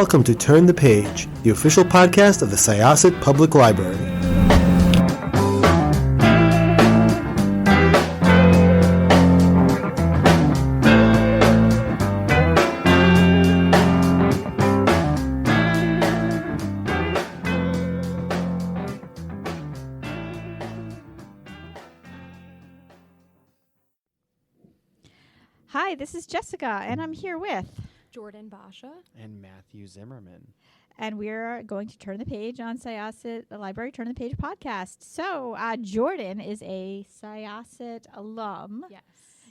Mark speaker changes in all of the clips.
Speaker 1: welcome to Turn the Page, the official podcast of the Syosset Public Library.
Speaker 2: Hi, this is Jessica, and I'm here with
Speaker 3: Jordyn, Boscia,
Speaker 4: and Matthew Zimmerman.
Speaker 2: And we're going to turn the page on Syosset Library Turn the Page podcast. So, Jordyn is a Syosset alum.
Speaker 3: Yes.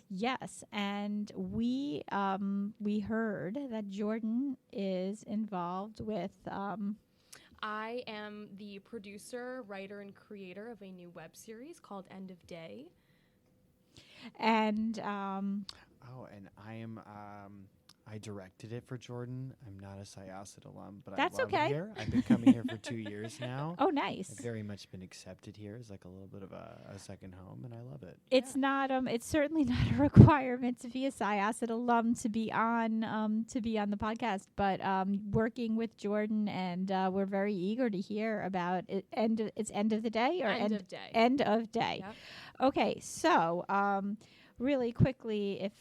Speaker 2: Yes, and we heard that Jordyn is involved with.
Speaker 3: I am the producer, writer, and creator of a new web series called End of Day.
Speaker 2: And
Speaker 4: and I am. I directed it for Jordyn. I'm not a Syosset alum, but
Speaker 2: that's
Speaker 4: I love
Speaker 2: okay.
Speaker 4: it here. I've been coming here for 2 years now.
Speaker 2: Oh, nice!
Speaker 4: I've very much been accepted here as like a little bit of a second home, and I love it.
Speaker 2: It's not. It's certainly not a requirement to be a Syosset alum to be on the podcast. But working with Jordyn, and we're very eager to hear about it. It's end of the day or
Speaker 3: end of day.
Speaker 2: End of day.
Speaker 3: Yep.
Speaker 2: Okay, so really quickly, if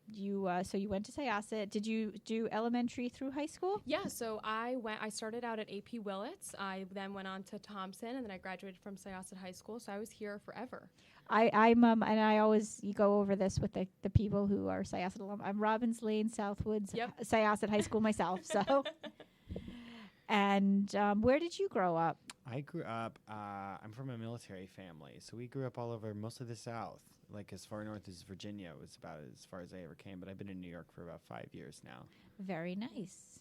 Speaker 2: you went to Syosset. Did you do elementary through high school?
Speaker 3: Yeah, so I started out at AP Willits. I then went on to Thompson, and then I graduated from Syosset High School, so I was here forever.
Speaker 2: I'm and I always go over this with the people who are Syosset alum. I'm Robbins Lane, Southwoods, Syosset High School myself. So, and where did you grow up?
Speaker 4: I grew up. I'm from a military family, so we grew up all over most of the South. Like as far north as Virginia was about as far as I ever came, but I've been in New York for about 5 years now.
Speaker 2: Very nice.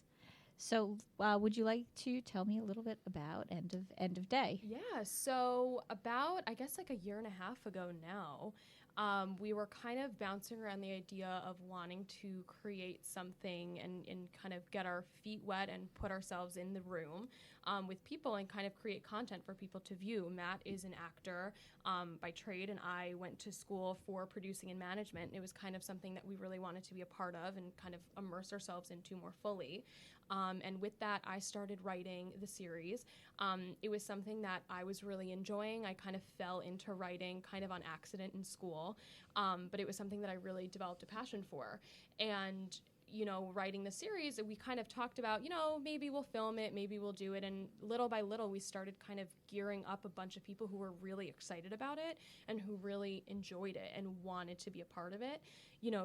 Speaker 2: So, would you like to tell me a little bit about End of Day?
Speaker 3: Yeah. So about I guess like a year and a half ago now, we were kind of bouncing around the idea of wanting to create something and kind of get our feet wet and put ourselves in the room with people and kind of create content for people to view. Matt is an actor by trade, and I went to school for producing and management. It was kind of something that we really wanted to be a part of and kind of immerse ourselves into more fully. And with that, I started writing the series. It was something that I was really enjoying. I kind of fell into writing kind of on accident in school, but it was something that I really developed a passion for. And writing the series, we kind of talked about, maybe we'll film it, maybe we'll do it. And little by little, we started kind of gearing up a bunch of people who were really excited about it and who really enjoyed it and wanted to be a part of it.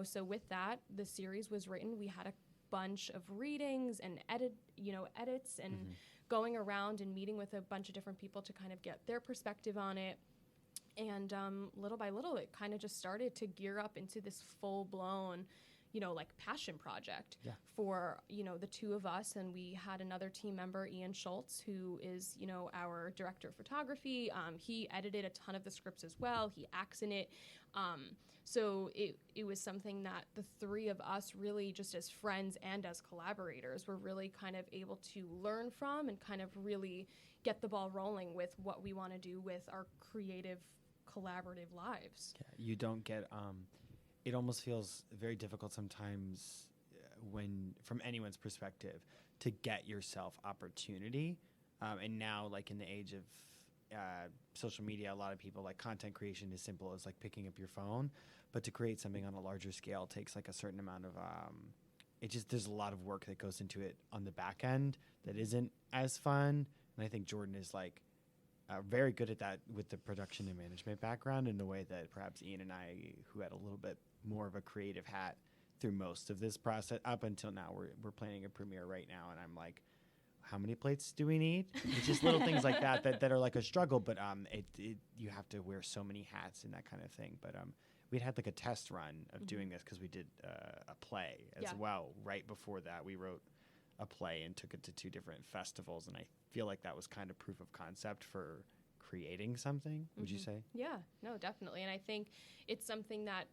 Speaker 3: So with that, the series was written. We had a bunch of readings and edits and going around and meeting with a bunch of different people to kind of get their perspective on it. And little by little, it kind of just started to gear up into this full-blown passion project for, the two of us. And we had another team member, Ian Schultz, who is, our director of photography. He edited a ton of the scripts as well. He acts in it. So it was something that the three of us really, just as friends and as collaborators, were really kind of able to learn from and kind of really get the ball rolling with what we want to do with our creative, collaborative lives.
Speaker 4: Yeah, you don't get... it almost feels very difficult sometimes when, from anyone's perspective, to get yourself opportunity. And now, like in the age of social media, a lot of people like content creation as simple as like picking up your phone. But to create something on a larger scale takes like a certain amount of there's a lot of work that goes into it on the back end that isn't as fun. And I think Jordyn is like very good at that with the production and management background in the way that perhaps Ian and I, who had a little bit more of a creative hat through most of this process up until now, we're planning a premiere right now, and I'm like, how many plates do we need? It's just little things like that are like a struggle, but you have to wear so many hats and that kind of thing. But we'd had like a test run of doing this because we did a play as well. Right before that, we wrote a play and took it to 2 different festivals, and I feel like that was kind of proof of concept for creating something. Would you say?
Speaker 3: Yeah, no, definitely. And I think it's something that,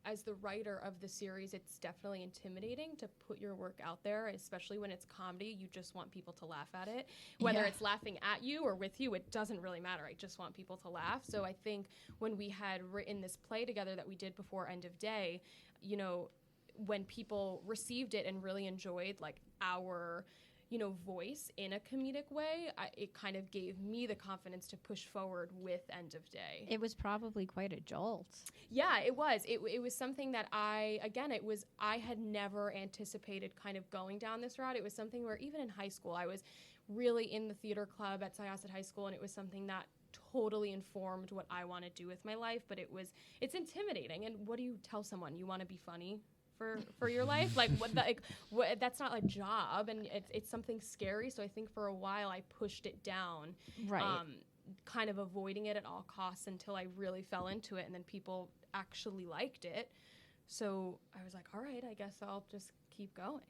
Speaker 3: as the writer of the series, it's definitely intimidating to put your work out there, especially when it's comedy. You just want people to laugh at it. Whether it's laughing at you or with you, it doesn't really matter. I just want people to laugh. So I think when we had written this play together that we did before End of Day, when people received it and really enjoyed like our voice in a comedic way, it kind of gave me the confidence to push forward with End of Day.
Speaker 2: It was probably quite a jolt.
Speaker 3: Yeah, it was. It was something that I had never anticipated kind of going down this route. It was something where even in high school, I was really in the theater club at Syosset High School, and it was something that totally informed what I want to do with my life, but it's intimidating. And what do you tell someone? You want to be funny for your life? Like that's not a job, and it's something scary. So I think for a while I pushed it down,
Speaker 2: right?
Speaker 3: Kind of avoiding it at all costs until I really fell into it, and then people actually liked it. So I was like, all right, I guess I'll just keep going.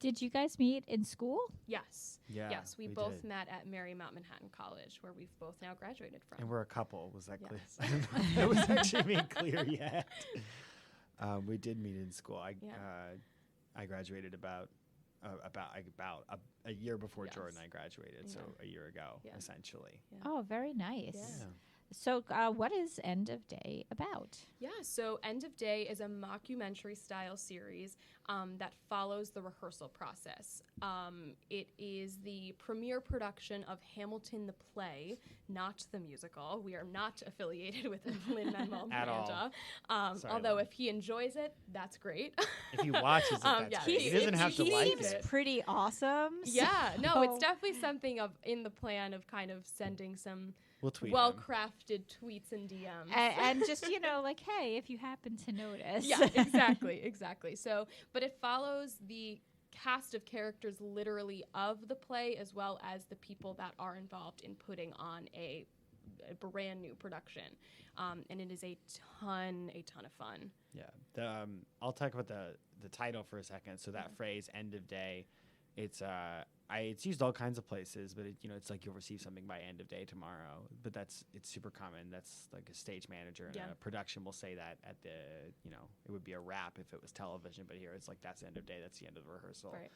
Speaker 2: Did you guys meet in school?
Speaker 3: Yes.
Speaker 4: Yeah.
Speaker 3: Yes, we both met at Marymount Manhattan College, where we've both now graduated from.
Speaker 4: And we're a couple. Was that clear?
Speaker 3: Yes.
Speaker 4: I don't know if that was actually made clear yet. We did meet in school. I graduated about a year before
Speaker 3: Yes.
Speaker 4: Jordyn and I graduated, so a year ago, essentially.
Speaker 3: Yeah.
Speaker 2: Oh, very nice.
Speaker 3: Yeah.
Speaker 2: So what is End of Day about?
Speaker 3: Yeah, so End of Day is a mockumentary style series that follows the rehearsal process. It is the premiere production of Hamilton the play, not the musical. We are not affiliated with Lin-Manuel
Speaker 4: At all.
Speaker 3: Miranda.
Speaker 4: Sorry,
Speaker 3: although
Speaker 4: Lin.
Speaker 3: if he enjoys it, that's great.
Speaker 4: If he watches it, that's
Speaker 3: yeah,
Speaker 4: great. He doesn't have to
Speaker 2: he
Speaker 4: like
Speaker 2: seems
Speaker 4: it.
Speaker 2: pretty awesome.
Speaker 3: Yeah, no,
Speaker 2: so-
Speaker 3: it's definitely something in the plan of kind of sending some
Speaker 4: We'll tweet him.
Speaker 3: well-crafted tweets and DMs.
Speaker 2: And just, like, hey, if you happen to notice.
Speaker 3: Yeah, exactly. So, but it follows the cast of characters literally of the play, as well as the people that are involved in putting on a brand new production. And it is a ton of fun.
Speaker 4: Yeah. I'll talk about the title for a second. So that phrase, End of Day, it's used all kinds of places, but it's like you'll receive something by end of day tomorrow. But it's super common. That's like a stage manager and a production will say that at the it would be a rap if it was television, but here it's like that's end of day. That's the end of the rehearsal.
Speaker 3: Right.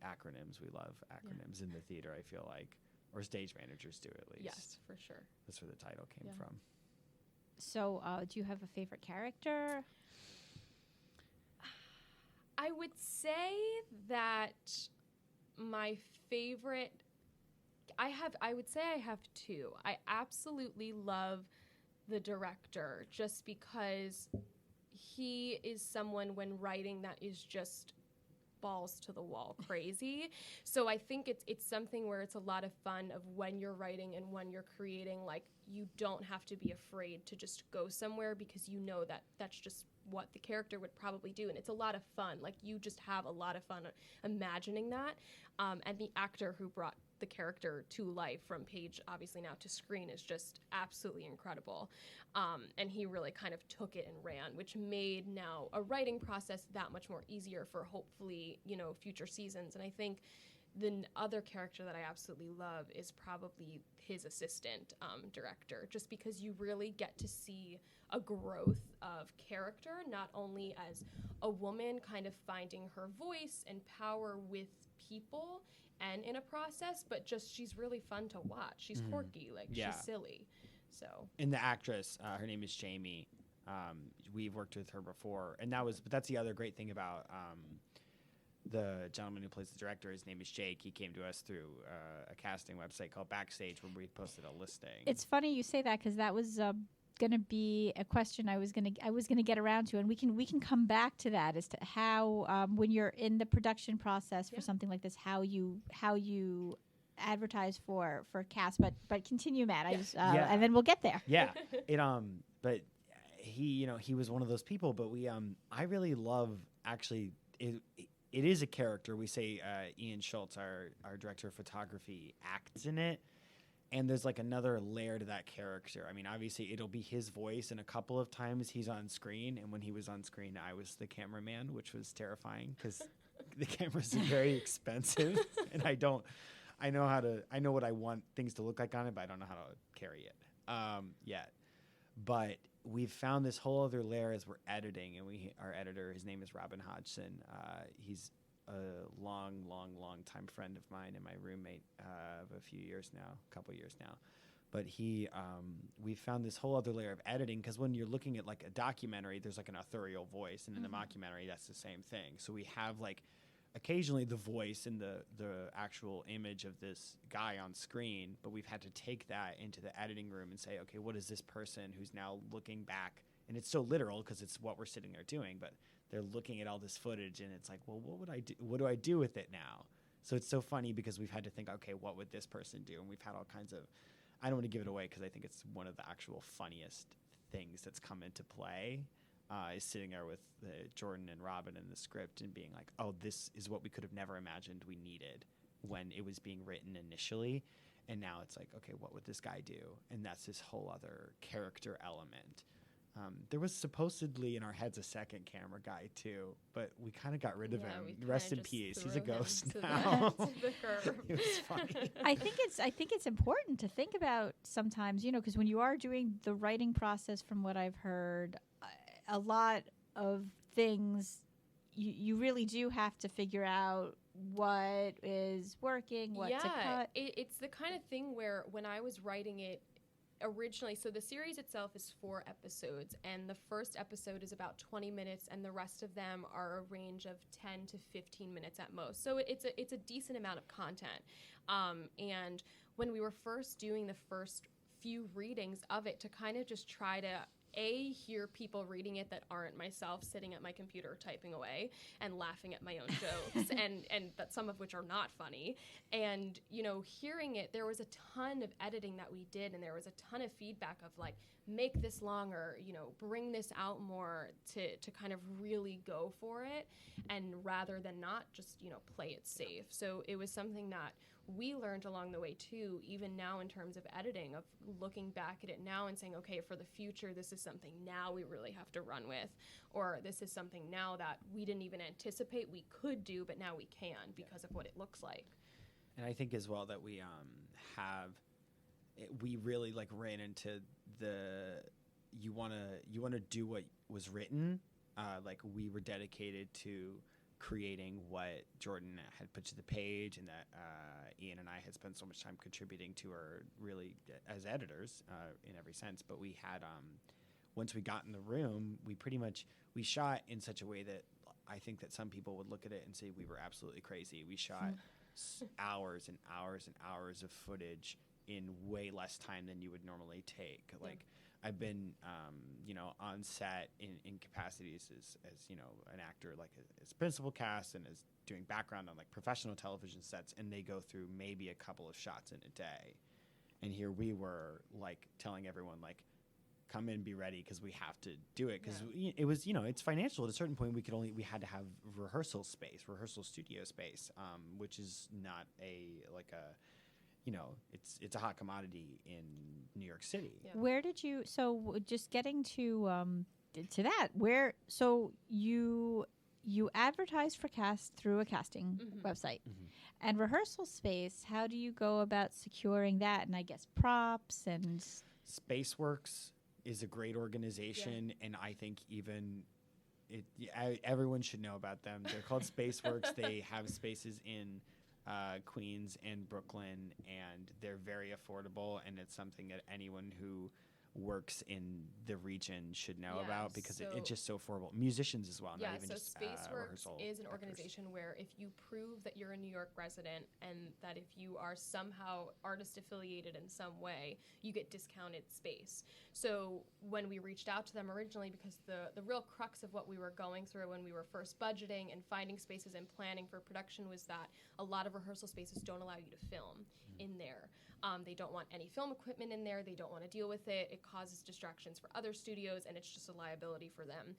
Speaker 4: Acronyms, we love acronyms in the theater. I feel like, or stage managers do at least.
Speaker 3: Yes, for sure.
Speaker 4: That's where the title came from.
Speaker 2: So, do you have a favorite character?
Speaker 3: I would say that my favorite, I would say I have two. I absolutely love the director just because he is someone when writing that is just balls to the wall crazy. So I think it's something where it's a lot of fun of when you're writing and when you're creating, like you don't have to be afraid to just go somewhere because you know that that's just what the character would probably do, and it's a lot of fun. Like you just have a lot of fun imagining that, and the actor who brought the character to life from page obviously now to screen is just absolutely incredible, and he really kind of took it and ran, which made now a writing process that much more easier for hopefully future seasons. And I think the other character that I absolutely love is probably his assistant director, just because you really get to see a growth of character, not only as a woman kind of finding her voice and power with people and in a process, but just she's really fun to watch. She's quirky, like she's silly. So,
Speaker 4: and the actress, her name is Jamie. We've worked with her before, and that's the other great thing about the gentleman who plays the director. His name is Jake. He came to us through a casting website called Backstage, where we posted a listing.
Speaker 2: It's funny you say that because that was going to be a question I was going to get around to, and we can come back to that as to how when you're in the production process for something like this, how you advertise for cast. But continue, Matt. And then we'll get there.
Speaker 4: Yeah. But he was one of those people. But I really love actually. It is a character. We say Ian Schultz, our director of photography, acts in it. And there's like another layer to that character. I mean, obviously it'll be his voice, and a couple of times he's on screen. And when he was on screen, I was the cameraman, which was terrifying because the cameras are very expensive, and I know what I want things to look like on it, but I don't know how to carry it yet. But we've found this whole other layer as we're editing, and our editor, his name is Robin Hodgson. He's a long time friend of mine and my roommate of a couple years now. But we found this whole other layer of editing, because when you're looking at like a documentary, there's like an authorial voice, and in the mockumentary, that's the same thing. So we have like occasionally the voice and the actual image of this guy on screen, but we've had to take that into the editing room and say, okay, what is this person who's now looking back? And it's so literal because it's what we're sitting there doing, but they're looking at all this footage, and it's like, well, what would I do? What do I do with it now? So it's so funny because we've had to think, okay, what would this person do? And we've had all kinds of, I don't want to give it away because I think it's one of the actual funniest things that's come into play, is sitting there with Jordyn and Robin in the script and being like, oh, this is what we could have never imagined we needed when it was being written initially. And now it's like, okay, what would this guy do? And that's this whole other character element. There was supposedly in our heads a second camera guy too, but we kind of got rid of him. Rest in peace. He's a ghost now. It was funny.
Speaker 2: I think it's important to think about sometimes, because when you are doing the writing process, from what I've heard, a lot of things you really do have to figure out what is working, what to cut.
Speaker 3: It's the kind of thing where when I was writing it originally, so the series itself is 4 episodes, and the first episode is about 20 minutes, and the rest of them are a range of 10 to 15 minutes at most. So it's a decent amount of content. And when we were first doing the first few readings of it, to kind of just try to hear people reading it that aren't myself sitting at my computer typing away and laughing at my own jokes, and that some of which are not funny. And, hearing it, there was a ton of editing that we did, and there was a ton of feedback of like, make this longer, bring this out more, to kind of really go for it, and rather than not just, play it safe. So it was something that we learned along the way too, even now in terms of editing, of looking back at it now and saying, okay, for the future, this is something now we really have to run with, or this is something now that we didn't even anticipate we could do, but now we can because of what it looks like.
Speaker 4: And I think as well that we we really like ran into you want to do what was written. Like we were dedicated to creating what Jordyn had put to the page, and that Ian and I had spent so much time contributing to her, really as editors in every sense. But we had once we got in the room, we shot in such a way that I think that some people would look at it and say we were absolutely crazy. We shot hours and hours and hours of footage in way less time than you would normally take. Like I've been, on set in capacities as an actor, like as principal cast, and as doing background on like professional television sets, and they go through maybe a couple of shots in a day. And here we were like telling everyone like, come in, be ready, because we have to do it, because it was, it's financial. At a certain point, we had to have rehearsal studio space, which is not it's a hot commodity in New York City.
Speaker 2: Yeah. Where did you? So just getting to that, you advertised for cast through a casting website, and rehearsal space. How do you go about securing that? And I guess props and
Speaker 4: Spaceworks is a great organization, and I think even everyone should know about them. They're called Spaceworks. They have spaces in Queens and Brooklyn, and they're very affordable, and it's something that anyone who works in the region should know about, because it's just so affordable. Musicians as well, not even just
Speaker 3: Spaceworks is an organization where if you prove that you're a New York resident and that if you are somehow artist affiliated in some way, you get discounted space. So when we reached out to them originally, because the real crux of what we were going through when we were first budgeting and finding spaces and planning for production was that a lot of rehearsal spaces don't allow you to film in there. They don't want any film equipment in there. They don't want to deal with it. It causes distractions for other studios, and it's just a liability for them.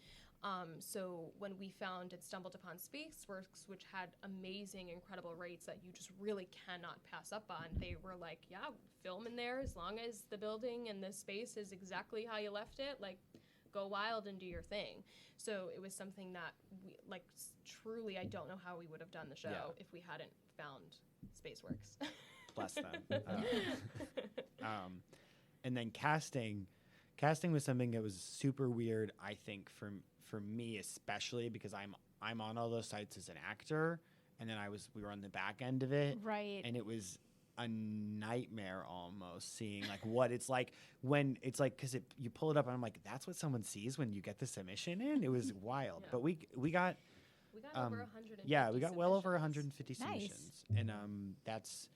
Speaker 3: So when we found and stumbled upon Spaceworks, which had amazing, incredible rates that you just really cannot pass up on, they were like, yeah, film in there as long as the building and the space is exactly how you left it. Like, go wild and do your thing. So it was something that we, like, truly, I don't know how we would have done the show if we hadn't found Spaceworks.
Speaker 4: Bless them. And then casting was something that was super weird, I think, for me especially, because I'm on all those sites as an actor, and then we were on the back end of it,
Speaker 2: right?
Speaker 4: And it was a nightmare almost seeing like what it's like when it's like because you pull it up and I'm like that's what someone sees when you get the submission in. It was wild,
Speaker 3: Yeah.
Speaker 4: but we got
Speaker 3: over 150
Speaker 4: yeah, we got well over
Speaker 3: submissions.
Speaker 4: 150
Speaker 2: Nice.
Speaker 4: submissions, and that's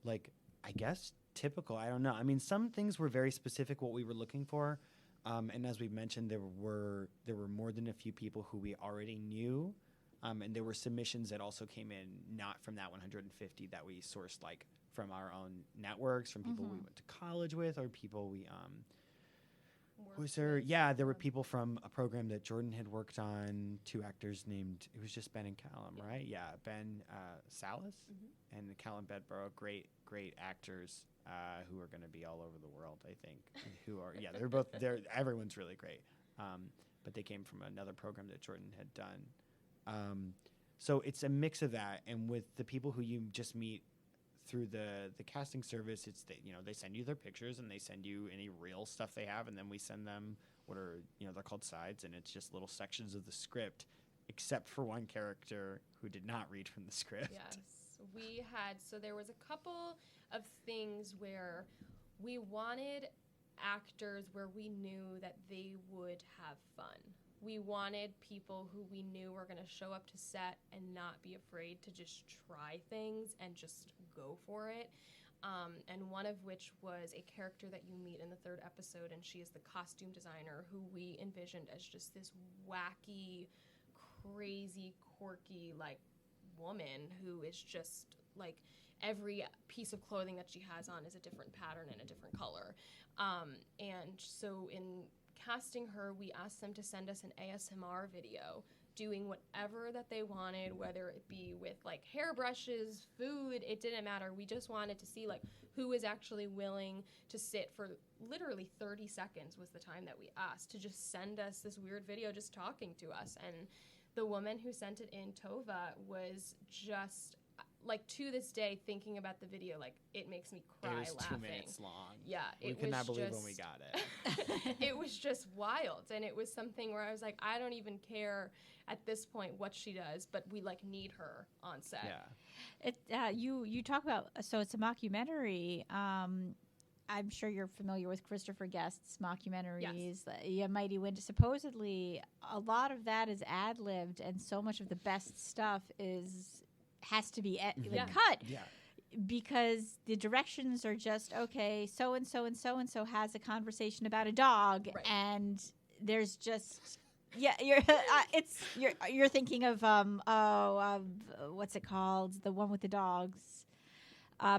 Speaker 4: like I guess typical. I don't know. I mean, some things were very specific what we were looking for, and as we mentioned, there were more than a few people who we already knew, and there were submissions that also came in not from that 150 that we sourced like from our own networks, from people we went to college with, or people we
Speaker 3: Worked
Speaker 4: there
Speaker 3: with,
Speaker 4: were people from a program that Jordyn had worked on, two actors named, it was just Ben and Callum,
Speaker 3: Yeah.
Speaker 4: right? Yeah, Ben Salas
Speaker 3: Mhm.
Speaker 4: and Callum Bedborough, great actors who are going to be all over the world, I think. Who are, yeah, everyone's really great. But they came from another program that Jordyn had done. So it's a mix of that, and with the people who you just meet through the casting service, it's they send you their pictures and they send you any real stuff they have, and then we send them what are they're called sides, and it's just little sections of the script, except for one character who did not read from the script.
Speaker 3: Yes, there was a couple of things where we wanted actors where we knew that they would have fun. We wanted people who we knew were going to show up to set and not be afraid to just try things and just go for it. And one of which was a character that you meet in the 3rd episode, and she is the costume designer who we envisioned as just this wacky, crazy, quirky, like, woman who is just, like, every piece of clothing that she has on is a different pattern and a different color. And so in casting her, we asked them to send us an ASMR video doing whatever that they wanted, whether it be with like hairbrushes, food, it didn't matter. We just wanted to see like who was actually willing to sit for literally 30 seconds was the time that we asked to just send us this weird video just talking to us. And the woman who sent it in, Tova, was just like to this day thinking about the video, like it makes me cry
Speaker 4: It was
Speaker 3: laughing.
Speaker 4: 2 minutes long.
Speaker 3: Yeah,
Speaker 4: we could not believe when we got it.
Speaker 3: It was just wild, and it was something where I was like, I don't even care at this point what she does, but we like need her on set.
Speaker 4: Yeah.
Speaker 2: You talk about, so it's a mockumentary. I'm sure you're familiar with Christopher Guest's mockumentaries. Yeah, Mighty Wind. Supposedly, a lot of that is ad-libbed, and so much of the best stuff has to be cut.
Speaker 4: Yeah.
Speaker 2: Because the directions are just, okay, so and so and so and so has a conversation about a dog,
Speaker 3: Right.
Speaker 2: and there's just you're thinking of what's it called, the one with the dogs,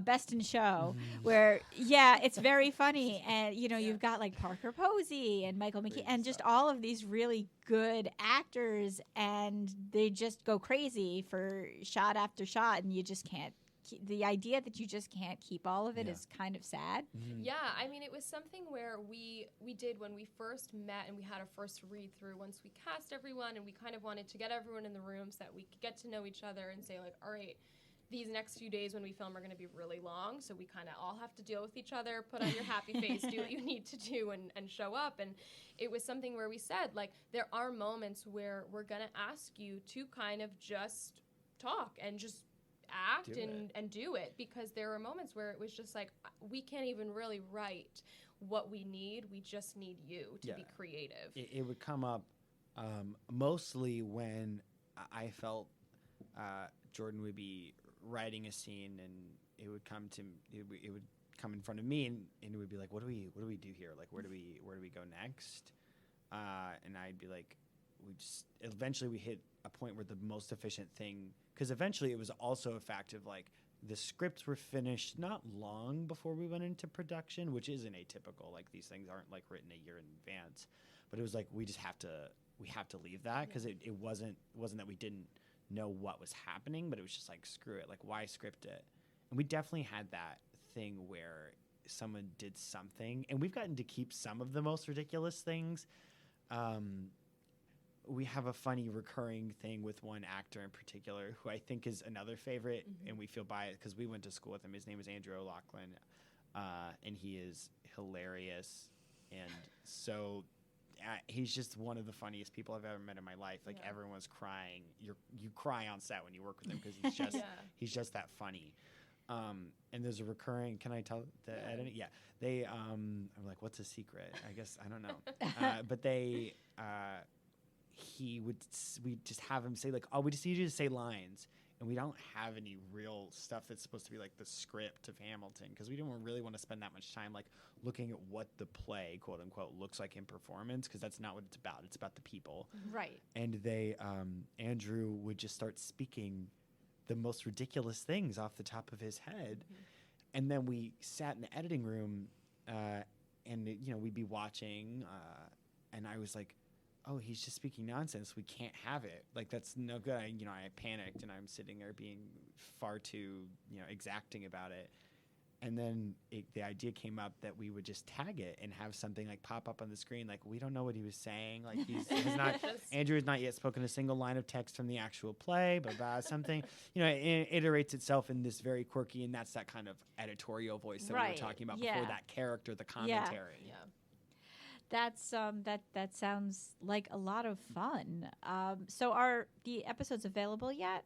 Speaker 2: Best in Show, where it's very funny, and you've got like Parker Posey and Michael McKean and just all of these really good actors, and they just go crazy for shot after shot, and you just can't. The idea that you just can't keep all of it is kind of sad.
Speaker 3: Yeah, I mean, it was something where we did when we first met and we had our first read-through once we cast everyone, and we kind of wanted to get everyone in the room so that we could get to know each other and say, like, all right, these next few days when we film are going to be really long, so we kind of all have to deal with each other, put on your happy face, do what you need to do, and show up. And it was something where we said, like, there are moments where we're going to ask you to kind of just talk and just act and do it, because there are moments where it was just like, we can't even really write what we need. We just need you to be creative.
Speaker 4: It would come up mostly when I felt Jordyn would be writing a scene, and it would come in front of me, and it would be like, what do we do here? Like, where do we go next? And I'd be like, eventually we hit a point where the most efficient thing, because eventually it was also a fact of like the scripts were finished not long before we went into production, which isn't atypical. Like these things aren't like written a year in advance, but it was like we have to leave that, because it wasn't that we didn't know what was happening, but it was just like, screw it, like why script it? And we definitely had that thing where someone did something, and we've gotten to keep some of the most ridiculous things. We have a funny recurring thing with one actor in particular who I think is another favorite, and we feel biased because we went to school with him. His name is Andrew O'Loughlin, and he is hilarious. And so he's just one of the funniest people I've ever met in my life. Like everyone's crying. You cry on set when you work with him because he's just he's just that funny. And there's a recurring. Can I tell the editing? Yeah, they. I'm like, what's a secret? I guess I don't know. But they. We just have him say like, oh, we just need you to say lines, and we don't have any real stuff that's supposed to be like the script of Hamilton, because we don't really want to spend that much time like looking at what the play, quote unquote, looks like in performance, because that's not what it's about. It's about the people.
Speaker 2: Right.
Speaker 4: And they, Andrew would just start speaking the most ridiculous things off the top of his head, and then we sat in the editing room, and we'd be watching, and I was like, oh, he's just speaking nonsense. We can't have it. Like, that's no good. I panicked, and I'm sitting there being far too, exacting about it. And then the idea came up that we would just tag it and have something like pop up on the screen. Like, we don't know what he was saying. Like, Andrew has not yet spoken a single line of text from the actual play, but something, it iterates itself in this very quirky, and that's that kind of editorial voice that we were talking about before, that character, the commentary.
Speaker 2: Yeah. That's that sounds like a lot of fun. So are the episodes available yet?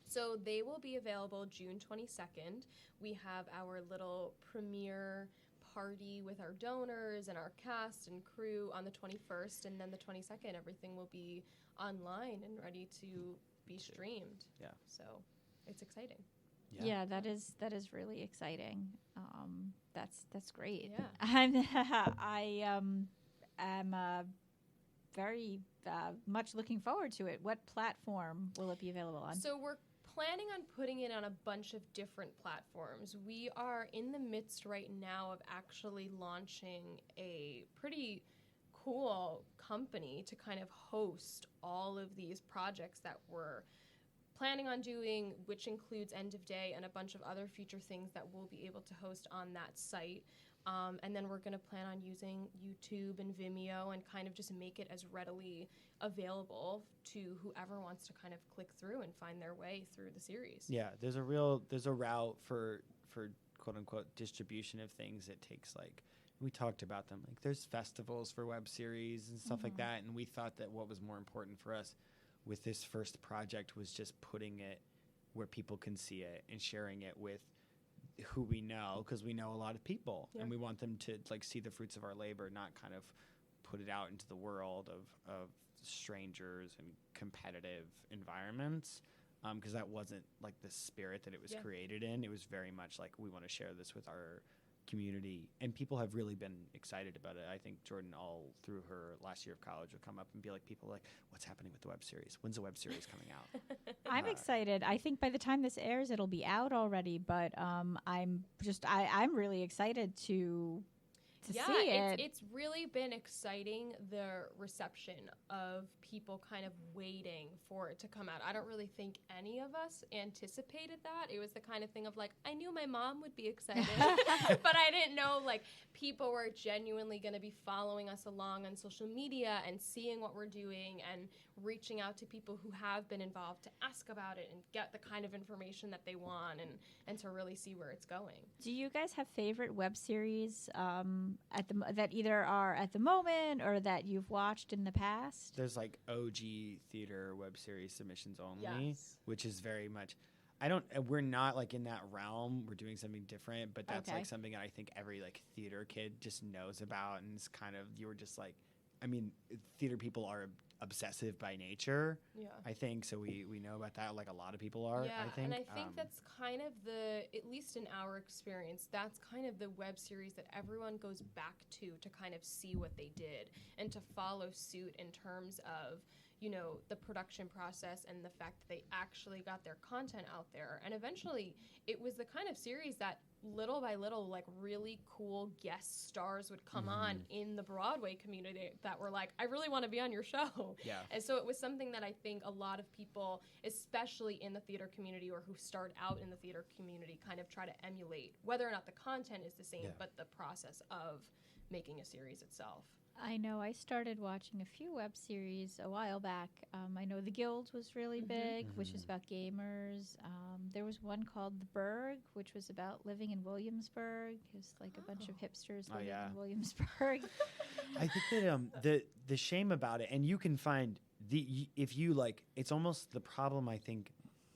Speaker 3: So they will be available June 22nd. We have our little premiere party with our donors and our cast and crew on the 21st, and then the 22nd, everything will be online and ready to be streamed.
Speaker 4: Yeah.
Speaker 3: So it's exciting.
Speaker 2: Yeah, that is really exciting. That's great.
Speaker 3: Yeah.
Speaker 2: I'm very much looking forward to it. What platform will it be available on?
Speaker 3: So we're planning on putting it on a bunch of different platforms. We are in the midst right now of actually launching a pretty cool company to kind of host all of these projects that we're planning on doing, which includes End of Day and a bunch of other future things that we'll be able to host on that site. And then we're going to plan on using YouTube and Vimeo and kind of just make it as readily available to whoever wants to kind of click through and find their way through the series.
Speaker 4: Yeah, there's a route for quote unquote distribution of things. It takes, like, we talked about them, like there's festivals for web series and stuff like that, and we thought that what was more important for us with this first project was just putting it where people can see it and sharing it with who we know, because we know a lot of people, and we want them to like see the fruits of our labor, not kind of put it out into the world of strangers and competitive environments, because that wasn't like the spirit that it was created in. It was very much like, we want to share this with our community, and people have really been excited about it. I think Jordyn, all through her last year of college, would come up and be like, people are like, what's happening with the web series? When's the web series coming out?
Speaker 2: I'm excited. I think by the time this airs, it'll be out already, but I'm really excited to see it.
Speaker 3: It's really been exciting, the reception of people kind of waiting for it to come out. I don't really think any of us anticipated that. It was the kind of thing of like, I knew my mom would be excited, but I didn't know like people were genuinely going to be following us along on social media and seeing what we're doing and reaching out to people who have been involved to ask about it and get the kind of information that they want and to really see where it's going.
Speaker 2: Do you guys have favorite web series that either are at the moment or that you've watched in the past?
Speaker 4: There's like OG theater web series submissions only,
Speaker 3: Yes.
Speaker 4: which is very much, we're not like in that realm. We're doing something different, but that's like something that I think every like theater kid just knows about, and it's kind of, you were just like, I mean, theater people are obsessive by nature.
Speaker 3: Yeah.
Speaker 4: I think so. We know about that. Like a lot of people are.
Speaker 3: Yeah,
Speaker 4: I think.
Speaker 3: and I think that's kind of at least in our experience, that's kind of the web series that everyone goes back to kind of see what they did and to follow suit in terms of, the production process and the fact that they actually got their content out there. And eventually, it was the kind of series that little by little, like really cool guest stars would come on in the Broadway community that were like, I really want to be on your show.
Speaker 4: Yeah.
Speaker 3: And so it was something that I think a lot of people, especially in the theater community or who start out in the theater community, kind of try to emulate, whether or not the content is the same, but the process of making a series itself.
Speaker 2: I know I started watching a few web series a while back. I know The Guild was really big, which is about gamers. There was one called The Burg, which was about living in Williamsburg. It was like a bunch of hipsters living in Williamsburg.
Speaker 4: I think that the shame about it, and you can find if you like, it's almost the problem, I think,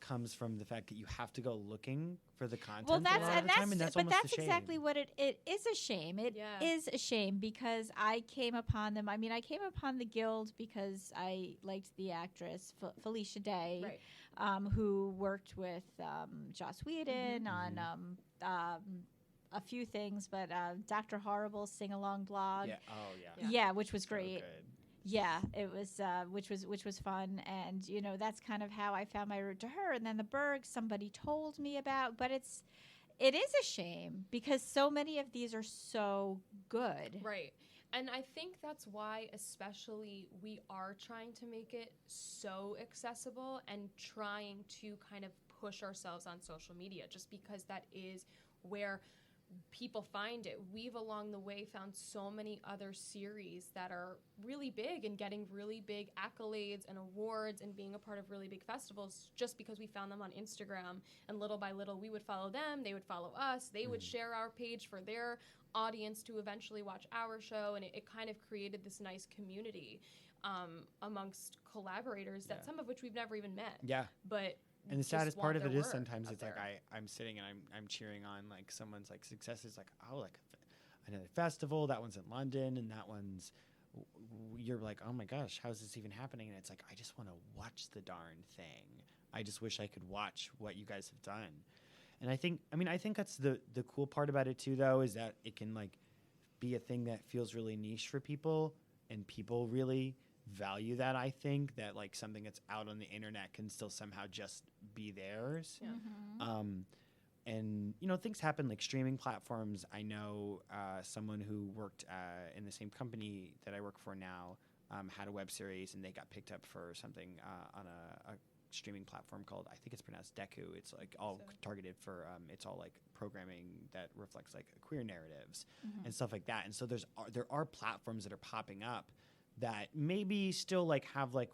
Speaker 4: comes from the fact that you have to go looking for the content
Speaker 2: Well,
Speaker 4: a lot of the time, and that's
Speaker 2: but
Speaker 4: almost
Speaker 2: that's
Speaker 4: a shame.
Speaker 2: exactly what it is a shame. It is
Speaker 3: Yeah.
Speaker 2: a shame because I came upon them. I mean, I came upon the Guild because I liked the actress Felicia Day,
Speaker 3: Right.
Speaker 2: who worked with Joss Whedon on a few things, but Dr. Horrible's sing along blog.
Speaker 4: Yeah. Oh yeah.
Speaker 3: Yeah.
Speaker 2: Yeah, which was
Speaker 4: So
Speaker 2: great.
Speaker 4: good.
Speaker 2: Yeah, it was, which was fun, and that's kind of how I found my route to her. And then the Berg, somebody told me about, but it is a shame because so many of these are so good.
Speaker 3: Right. And I think that's why, especially, we are trying to make it so accessible and trying to kind of push ourselves on social media, just because that is where people find it. We've along the way found so many other series that are really big and getting really big accolades and awards and being a part of really big festivals just because we found them on Instagram, and little by little we would follow them, they would follow us, they would share our page for their audience to eventually watch our show, and it kind of created this nice community amongst collaborators that some of which we've never even met.
Speaker 4: Yeah.
Speaker 3: But
Speaker 4: And the
Speaker 3: just
Speaker 4: saddest part
Speaker 3: want
Speaker 4: of
Speaker 3: their
Speaker 4: it is
Speaker 3: work
Speaker 4: sometimes
Speaker 3: out
Speaker 4: it's like
Speaker 3: there.
Speaker 4: I'm sitting and I'm cheering on like someone's like successes, like another festival, that one's in London, and that one's you're like, oh my gosh, how's this even happening? And it's like, I just want to watch the darn thing. I just wish I could watch what you guys have done. And I think that's the cool part about it too, though, is that it can like be a thing that feels really niche for people, and people really value that. I think that like something that's out on the internet can still somehow just be theirs.
Speaker 3: Yeah.
Speaker 4: And things happen like streaming platforms. I know someone who worked in the same company that I work for now had a web series, and they got picked up for something on a streaming platform called, I think it's pronounced Deku. It's like all targeted for it's all like programming that reflects like queer narratives and stuff like that. And so there are platforms that are popping up that maybe still like have like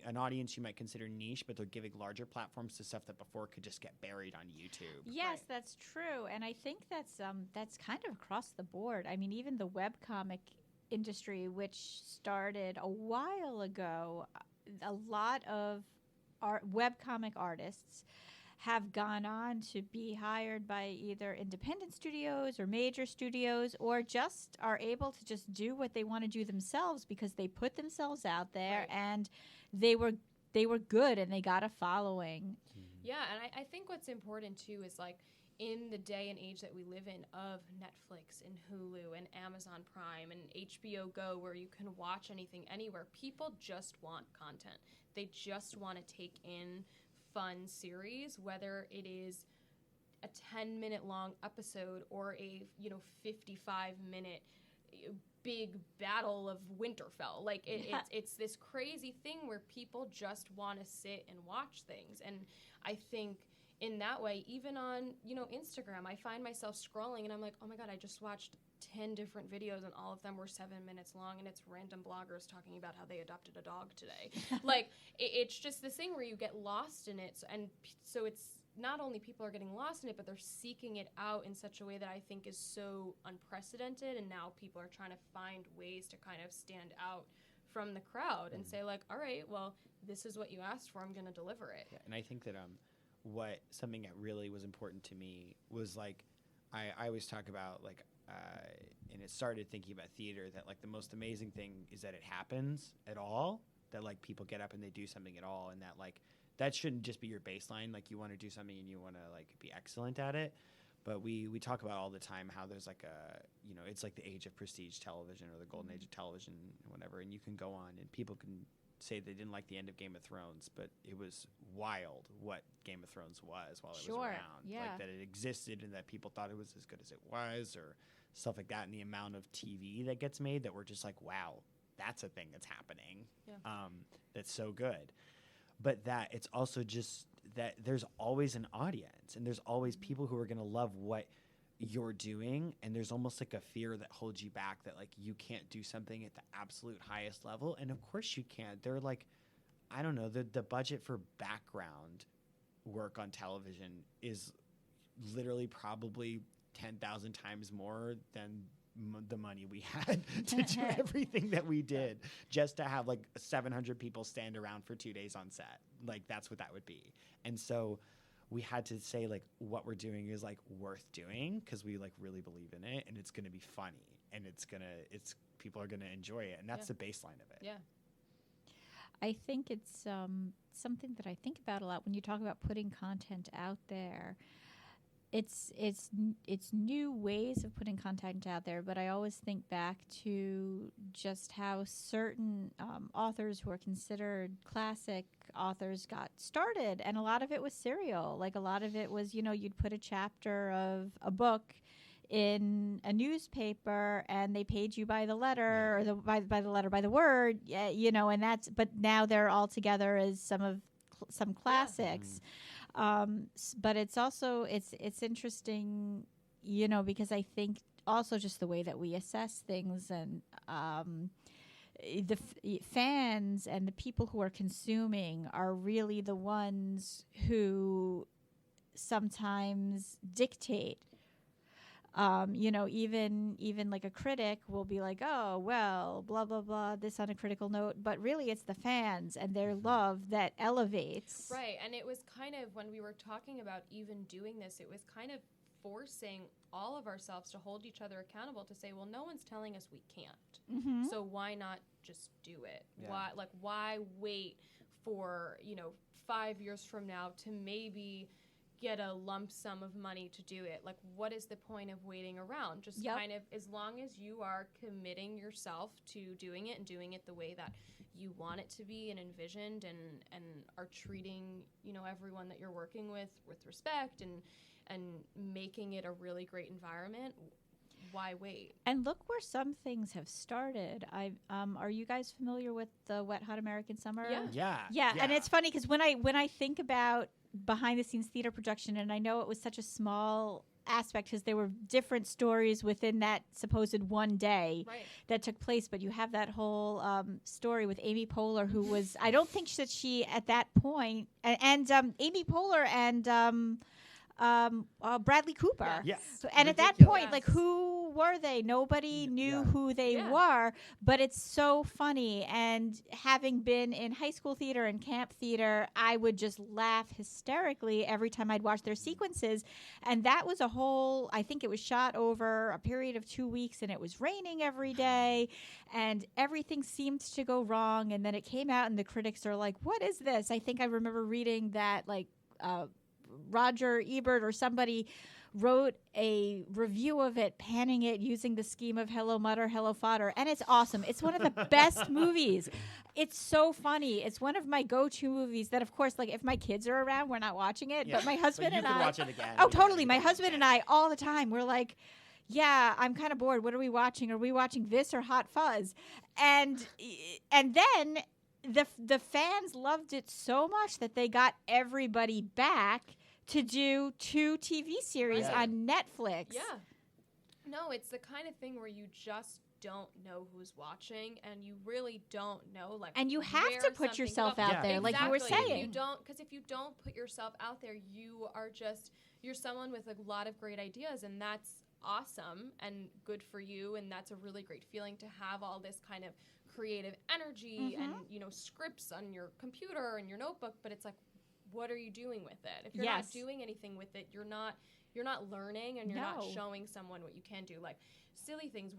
Speaker 4: an audience you might consider niche, but they're giving larger platforms to stuff that before could just get buried on YouTube.
Speaker 2: Yes,
Speaker 3: Right.
Speaker 2: that's true, and I think that's kind of across the board. I mean, even the webcomic industry, which started a while ago, a lot of webcomic artists have gone on to be hired by either independent studios or major studios, or just are able to just do what they want to do themselves because they put themselves out there
Speaker 3: Right.
Speaker 2: and they were good and they got a following.
Speaker 3: Yeah, and I think what's important too is like in the day and age that we live in of Netflix and Hulu and Amazon Prime and HBO Go, where you can watch anything anywhere, people just want content. They just want to take in fun series, whether it is a 10-minute long episode or a 55-minute big battle of Winterfell. Like it's this crazy thing where people just want to sit and watch things. And I think in that way, even on Instagram, I find myself scrolling and I'm like, oh my god, I just watched 10 different videos and all of them were 7 minutes long, and it's random bloggers talking about how they adopted a dog today. Like it's just this thing where you get lost in it, so it's not only people are getting lost in it, but they're seeking it out in such a way that I think is so unprecedented, and now people are trying to find ways to kind of stand out from the crowd and say like, all right, well, this is what you asked for, I'm going to deliver it.
Speaker 4: Yeah, and I think that what something that really was important to me was like I always talk about like and it started thinking about theater, that like the most amazing thing is that it happens at all, that like people get up and they do something at all, and that like that shouldn't just be your baseline. Like you want to do something and you want to like be excellent at it. But we talk about all the time how there's like it's like the age of prestige television or the golden age of television and whatever, and you can go on and people can say they didn't like the end of Game of Thrones, but it was wild what Game of Thrones was while it was around.
Speaker 2: Yeah.
Speaker 4: Like that it existed and that people thought it was as good as it was, or stuff like that, and the amount of TV that gets made that we're just like, wow, that's a thing that's happening.
Speaker 3: Yeah.
Speaker 4: That's so good. But that it's also just that there's always an audience, and there's always people who are going to love what you're doing, and there's almost like a fear that holds you back, that like you can't do something at the absolute highest level. And of course you can't. They're like, I don't know, the budget for background work on television is literally probably 10,000 times more than the money we had to do everything that we did just to have like 700 people stand around for 2 days on set. Like that's what that would be. And so we had to say like what we're doing is like worth doing because we like really believe in it and it's going to be funny and people are going to enjoy it. And that's the baseline of it.
Speaker 3: Yeah.
Speaker 2: I think it's something that I think about a lot when you talk about putting content out there. It's new ways of putting content out there, but I always think back to just how certain authors who are considered classic authors got started, and a lot of it was serial. Like a lot of it was, you'd put a chapter of a book in a newspaper and they paid you by the letter or by the word, and that's, but now they're all together as some classics. But it's also, it's interesting, because I think also just the way that we assess things and the fans and the people who are consuming are really the ones who sometimes dictate. Even like a critic will be like, oh, well, blah, blah, blah, this on a critical note. But really, it's the fans and their love that elevates.
Speaker 3: Right. And it was kind of, when we were talking about even doing this, it was kind of forcing all of ourselves to hold each other accountable to say, well, no one's telling us we can't.
Speaker 2: Mm-hmm.
Speaker 3: So why not just do it?
Speaker 4: Yeah.
Speaker 3: Why wait for, 5 years from now to maybe get a lump sum of money to do it? Like, what is the point of waiting around? Just kind of, as long as you are committing yourself to doing it and doing it the way that you want it to be and envisioned and are treating, everyone that you're working with respect and making it a really great environment, why wait?
Speaker 2: And look where some things have started. Are you guys familiar with the Wet Hot American Summer?
Speaker 4: Yeah.
Speaker 2: And it's funny because when I think about behind the scenes theater production, and I know it was such a small aspect because there were different stories within that supposed one day that took place, but you have that whole story with Amy Poehler, who was, I don't think that she at that point, and Amy Poehler and Bradley Cooper.
Speaker 4: Yes.
Speaker 2: So, and at that
Speaker 4: Ridiculous.
Speaker 2: point, like, who were they? Nobody knew who they were, but it's so funny. And having been in high school theater and camp theater, I would just laugh hysterically every time I'd watch their sequences. And that was I think it was shot over a period of 2 weeks, and it was raining every day, and everything seemed to go wrong. And then it came out, and the critics are like, what is this? I think I remember reading that, like, Roger Ebert or somebody wrote a review of it, panning it using the scheme of Hello Mutter, Hello Fodder, and it's awesome. It's one of the best movies. It's so funny. It's one of my go-to movies that, of course, like if my kids are around, we're not watching it, but my husband and I
Speaker 4: watch it again.
Speaker 2: Oh, totally. My husband and I all the time, we're like, yeah, I'm kind of bored. What are we watching? Are we watching this or Hot Fuzz? And then the fans loved it so much that they got everybody back to do 2 TV series on Netflix.
Speaker 3: Yeah. No, it's the kind of thing where you just don't know who's watching, and you really don't know, like,
Speaker 2: and you have to put yourself out there, like you were saying.
Speaker 3: Because if you don't put yourself out there, you're someone with a lot of great ideas, and that's awesome and good for you, and that's a really great feeling to have all this kind of creative energy and scripts on your computer and your notebook, but it's like, what are you doing with it? If you're not doing anything with it, you're not learning, and you're not showing someone what you can do. Like silly things.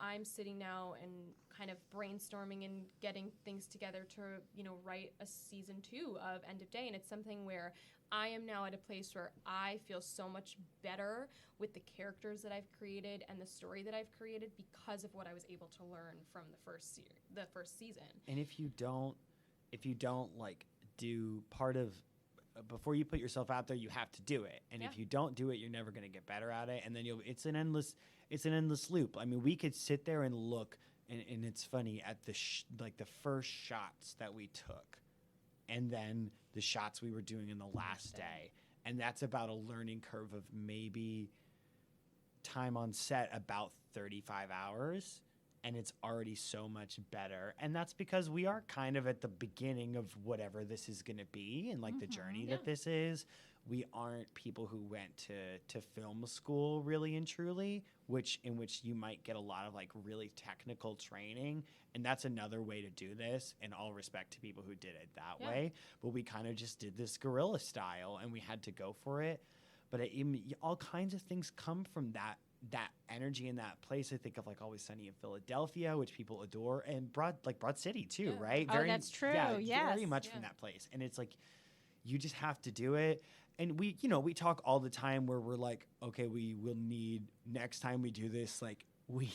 Speaker 3: I'm sitting now and kind of brainstorming and getting things together to, write a season 2 of End of Day. And it's something where I am now at a place where I feel so much better with the characters that I've created and the story that I've created because of what I was able to learn from the first season. And
Speaker 4: if you don't like do part of before you put yourself out there, you have to do it. And if you don't do it, you're never going to get better at it. And then it's an endless loop. I mean, we could sit there and look, and it's funny at the first shots that we took, and then the shots we were doing in the last day. And that's about a learning curve of maybe time on set about 35 hours. And it's already so much better. And that's because we are kind of at the beginning of whatever this is going to be and like the journey that this is. we aren't people who went to film school really and truly, in which you might get a lot of like really technical training. And that's another way to do this, and all respect to people who did it that way. But we kind of just did this guerrilla style, and we had to go for it. But all kinds of things come from that energy in that place. I think of like Always Sunny in Philadelphia, which people adore, and Broad City too, right?
Speaker 2: Oh, that's true.
Speaker 4: Yeah, very much from that place. And it's like, you just have to do it. And we talk all the time where we're like, okay, we will need, next time we do this, like we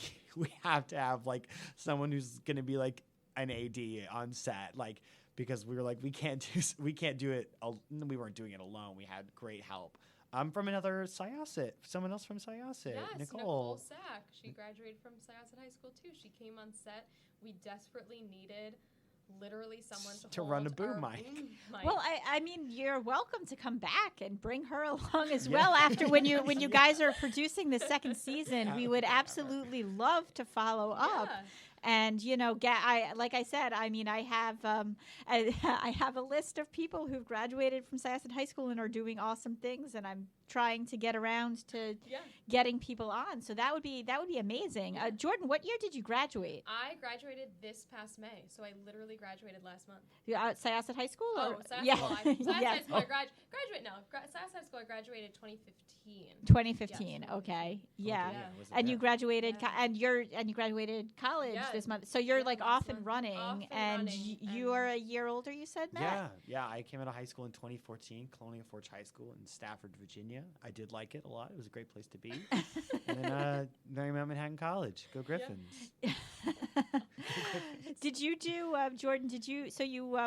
Speaker 4: have to have like someone who's going to be like an AD on set, like, because we were like, we can't do it. We weren't doing it alone. We had great help. From another Syosset, someone else from Syosset,
Speaker 3: yes,
Speaker 4: Nicole
Speaker 3: Sack. She graduated from Syosset High School too. She came on set. We desperately needed literally someone to
Speaker 4: run a
Speaker 3: hold
Speaker 4: boom
Speaker 3: our
Speaker 4: mic.
Speaker 2: Well, I mean, you're welcome to come back and bring her along as well. After when you guys are producing the second season, we would absolutely love to follow up. And like I said, I mean, I have I have a list of people who've graduated from Syosset High School and are doing awesome things, and I'm trying to get around to getting people on. So that would be amazing. Jordyn, what year did you graduate?
Speaker 3: I graduated this past May, so I literally graduated last month.
Speaker 2: Syosset High School?
Speaker 3: Syosset
Speaker 2: yeah.
Speaker 3: Syosset High
Speaker 2: Yes.
Speaker 3: School. Graduate now. Syosset High School. I graduated 2015.
Speaker 2: 2015.
Speaker 3: Yes,
Speaker 2: Okay.
Speaker 3: Yeah.
Speaker 2: And you graduated, and you graduated college this month. So you're like off and running, and you are a year older. You said, Matt.
Speaker 4: Yeah. I came out of high school in 2014, Colonial Forge High School in Stafford, Virginia. I did like it a lot. It was a great place to be. And then Marymount Manhattan College. Go Griffins.
Speaker 2: Did you do Jordyn? Did you? So you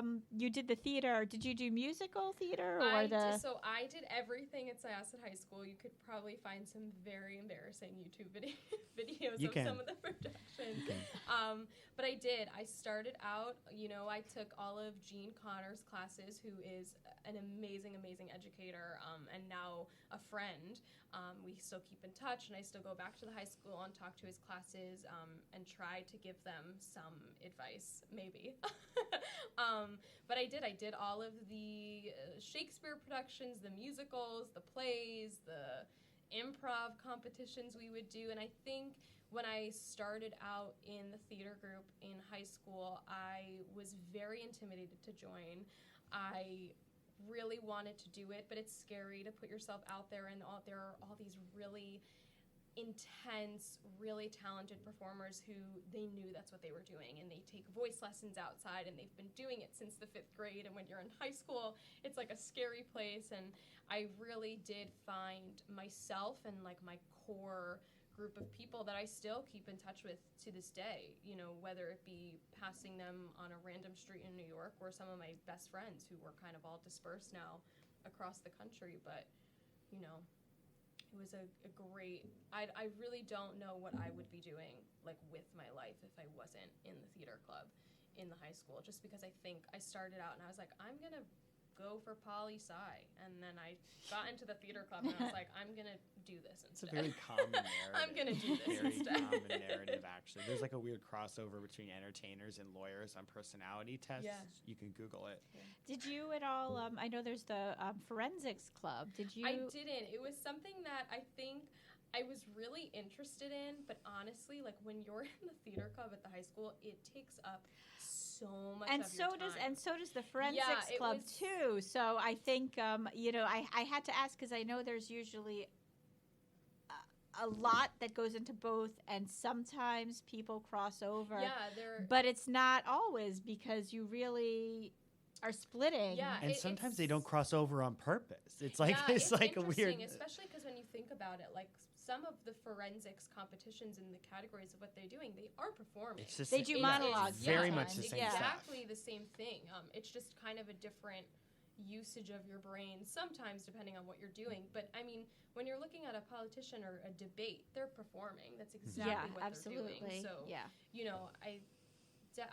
Speaker 2: did the theater. Did you do musical theater
Speaker 3: So I did everything at Syosset High School. You could probably find some very embarrassing YouTube videos of some of the productions. But I did. I started out. I took all of Jean Connor's classes, who is an amazing educator, and now a friend. We still keep in touch, and I still go back to the high school and talk to his classes, and try to give them some advice, maybe. But I did all of the Shakespeare productions, the musicals, the plays, the improv competitions we would do. And I think when I started out in the theater group in high school, I was very intimidated to join. I really wanted to do it, but it's scary to put yourself out there, and there are all these really intense, really talented performers who they knew that's what they were doing, and they take voice lessons outside, and they've been doing it since the 5th grade, and when you're in high school, it's like a scary place. And I really did find myself and like my core group of people that I still keep in touch with to this day, whether it be passing them on a random street in New York, or some of my best friends who were kind of all dispersed now across the country. But it was a great, I really don't know what I would be doing like with my life if I wasn't in the theater club in the high school, just because I think I started out and I was like, I'm gonna go for poli-sci, and then I got into the theater club and I was like, I'm gonna do this instead.
Speaker 4: It's a very common narrative.
Speaker 3: I'm gonna do this
Speaker 4: very
Speaker 3: instead.
Speaker 4: Common narrative, actually. There's like a weird crossover between entertainers and lawyers on personality tests.
Speaker 3: Yeah.
Speaker 4: You can Google it.
Speaker 3: Yeah.
Speaker 2: Did you at all? I know there's the forensics club. Did you?
Speaker 3: I didn't. It was something that I think I was really interested in, but honestly, like when you're in the theater club at the high school, it takes up so much
Speaker 2: and
Speaker 3: of
Speaker 2: so
Speaker 3: your time.
Speaker 2: And so does the forensics club too. So I think I had to ask, because I know there's usually a lot that goes into both, and sometimes people cross over. But it's not always, because you really are splitting.
Speaker 3: Yeah,
Speaker 4: and sometimes they don't cross over on purpose. It's like it's like a weird,
Speaker 3: especially because when you think about it, like some of the forensics competitions in the categories of what they're doing, they are performing.
Speaker 4: It's just
Speaker 2: they do monologues.
Speaker 4: Very much the same stuff.
Speaker 3: Exactly the same thing. It's just kind of a different usage of your brain sometimes, depending on what you're doing. But I mean, when you're looking at a politician or a debate, they're performing. That's exactly what they're doing. So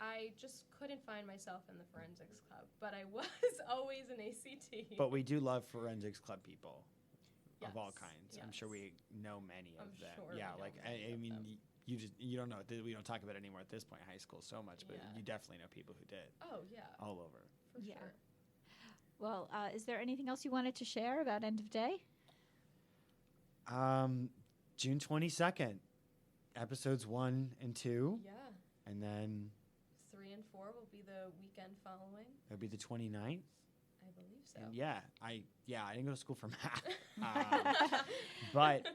Speaker 3: I just couldn't find myself in the forensics club, but I was always an ACT.
Speaker 4: But we do love forensics club people.
Speaker 3: Yes.
Speaker 4: Of all kinds. Yes. I'm sure we know many of them.
Speaker 3: Sure
Speaker 4: yeah, like I mean, you don't know. We don't talk about it anymore at this point in high school so much, but you definitely know people who did.
Speaker 3: Oh yeah.
Speaker 4: All over.
Speaker 3: For sure.
Speaker 2: Well, is there anything else you wanted to share about End of Day?
Speaker 4: June 22nd, episodes 1 and 2.
Speaker 3: Yeah.
Speaker 4: And then
Speaker 3: 3 and 4 will be the weekend following.
Speaker 4: it'll be the 29th.
Speaker 3: I believe so.
Speaker 4: And I didn't go to school for math. But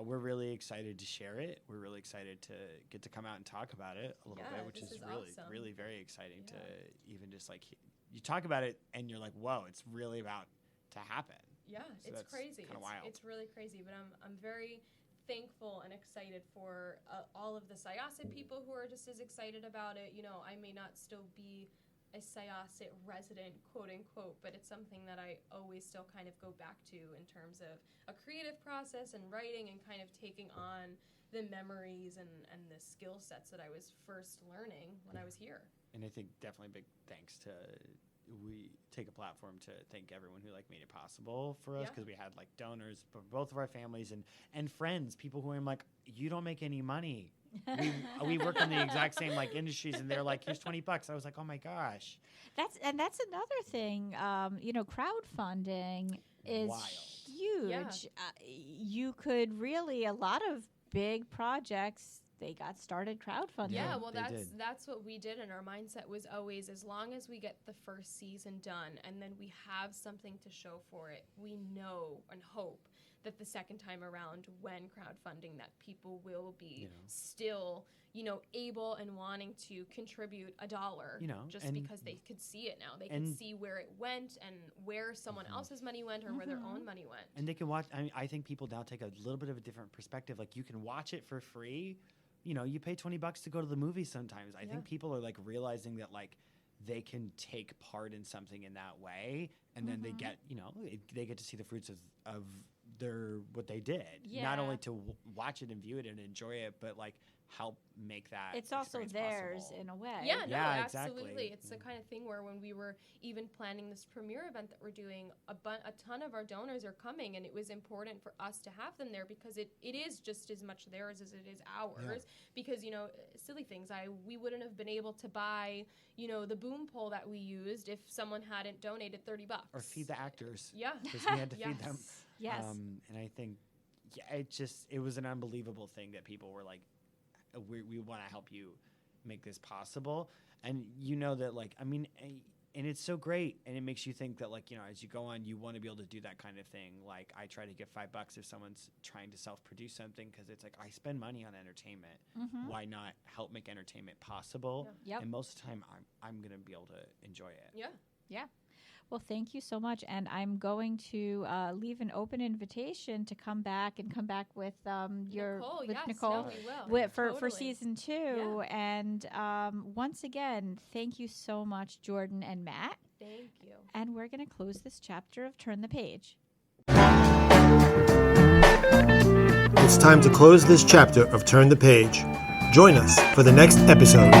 Speaker 4: we're really excited to share it. We're really excited to get to come out and talk about it a little bit, which
Speaker 3: this
Speaker 4: is
Speaker 3: is
Speaker 4: really,
Speaker 3: awesome.
Speaker 4: really very exciting to even just like, you talk about it and you're like, whoa, it's really about to happen.
Speaker 3: Yeah,
Speaker 4: So
Speaker 3: it's
Speaker 4: that's
Speaker 3: crazy.
Speaker 4: kinda wild.
Speaker 3: It's really crazy, but I'm very thankful and excited for all of the Syosset people who are just as excited about it. You know, I may not still be a Syosset resident, quote unquote, but it's something that I always still kind of go back to in terms of a creative process and writing and kind of taking on the memories and the skill sets that I was first learning when I was here.
Speaker 4: And I think definitely big thanks to, we take a platform to thank everyone who like made it possible for us,
Speaker 3: Yeah.
Speaker 4: because we had like donors for both of our families and friends, people who are like, you don't make any money. We work in the exact same like industries, and they're like, here's $20. I was like, oh my gosh.
Speaker 2: That's another thing. Crowdfunding is
Speaker 4: Wild.
Speaker 2: huge.
Speaker 3: Yeah.
Speaker 2: You could really, a lot of big projects, they got started crowdfunding.
Speaker 3: Yeah,
Speaker 4: Yeah,
Speaker 3: well,
Speaker 4: they did.
Speaker 3: that's what we did, and our mindset was always, as long as we get the first season done and then we have something to show for it, we know and hope that the second time around, when crowdfunding, that people will be still, able and wanting to contribute $1, just
Speaker 4: and-
Speaker 3: because they could see it now. They could see where it went and where someone else's money went or where their own money went.
Speaker 4: And they can watch. I think people now take a little bit of a different perspective. Like, you can watch it for free. You pay $20 to go to the movies sometimes. I think people are like realizing that like they can take part in something in that way, and then they get they get to see the fruits of their what they did. Not only to watch it and view it and enjoy it, but like help make that.
Speaker 2: It's also
Speaker 4: experience
Speaker 2: theirs
Speaker 4: possible.
Speaker 2: in a way.
Speaker 3: Yeah, no,
Speaker 4: Yeah,
Speaker 3: absolutely.
Speaker 4: exactly.
Speaker 3: It's the kind of thing where when we were even planning this premiere event that we're doing, a ton of our donors are coming, and it was important for us to have them there because it is just as much theirs as it is ours. Because, silly things, we wouldn't have been able to buy, the boom pole that we used if someone hadn't donated $30.
Speaker 4: Or feed the actors.
Speaker 3: Yeah.
Speaker 4: Because we had to feed them.
Speaker 2: Yes.
Speaker 4: And I think, it was an unbelievable thing that people were like, we want to help you make this possible. And that, like, and it's so great. And it makes you think that, like, as you go on, you want to be able to do that kind of thing. Like, I try to give $5 if someone's trying to self-produce something, because it's like, I spend money on entertainment. Why not help make entertainment possible?
Speaker 2: Yeah. Yep.
Speaker 4: And most of the time, I'm going to be able to enjoy it.
Speaker 3: Yeah.
Speaker 2: Yeah. Well, thank you so much. And I'm going to leave an open invitation to come back with
Speaker 3: Nicole, yes,
Speaker 2: Nicole
Speaker 3: no, we will.
Speaker 2: for
Speaker 3: Totally.
Speaker 2: season 2.
Speaker 3: Yeah.
Speaker 2: And once again, thank you so much, Jordyn and Matt.
Speaker 3: Thank you.
Speaker 2: And we're going to close this chapter of Turn the Page.
Speaker 1: It's time to close this chapter of Turn the Page. Join us for the next episode.